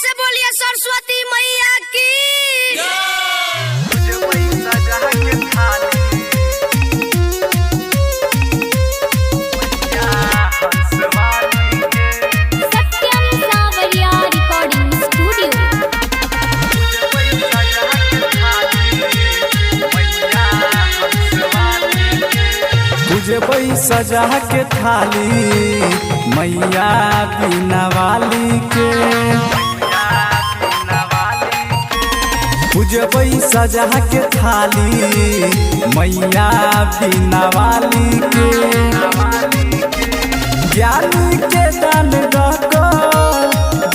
से बोलिए सरस्वती मैया की। पूजबई सजा के थाली मैया बिना वाली के। पूजबई सजा के थाली मैया बिना वाली के। ज्ञानी के दान दको,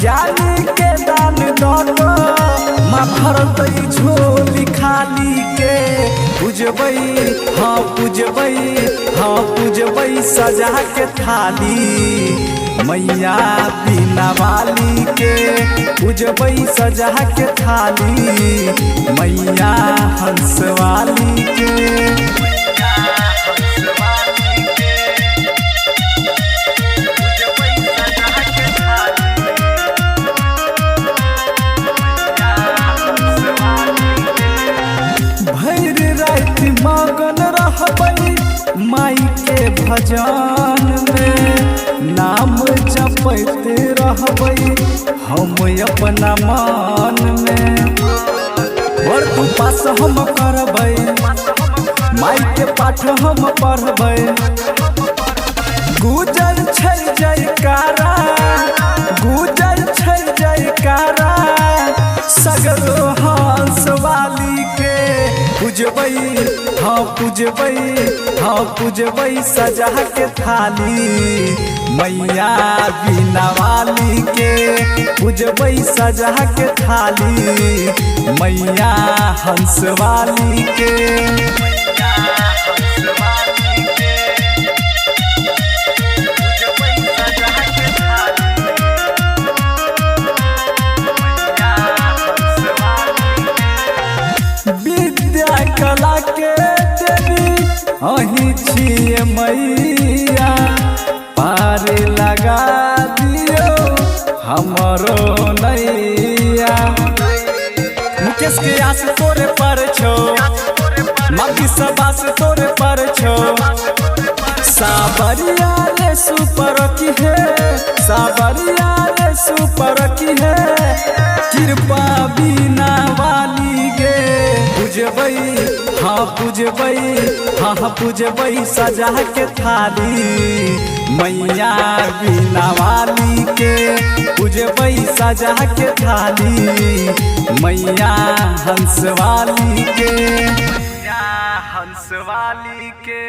ज्ञानी के दान दको, माँ भरतई झोली खाली के। पूजबई हाँ पूजबई हाँ पूजबई सजा के थाली मैया बिना वाली के। पूजबई सजा के थाली मैया हंस वाली के। मगन रहबई माई के भजन में, नाम जपते रहबई हम अपना मन में। और तू पास हम करबै माई के पाठ हम पढ़बै। गुजर छै जयकारा, गुजर छै जयकारा, सगरो हंस वाली के। पूजबई हाँ पूजबई हाँ पूजबई सजा के थाली मैया बिना वाली के। पूजबई सजा के थाली मैया हंस वाली के। कला के देवी अहीं छिए मैया, पार लगा दियो हमरो नैया। मुकेश के आस तोरे पर छो, मम्मी सब आस तोरे पर छो। सावरिया रे सुपर की है, सावरिया रे सुपर की है, कृपा बिना वाली गे। पूजबई हाँ पूजबई हाँ पूजबई सजा के थाली मैया बिना वाली के। पूजबई सजा के थाली मैया हंस वाली के। मैया हंस वाली के।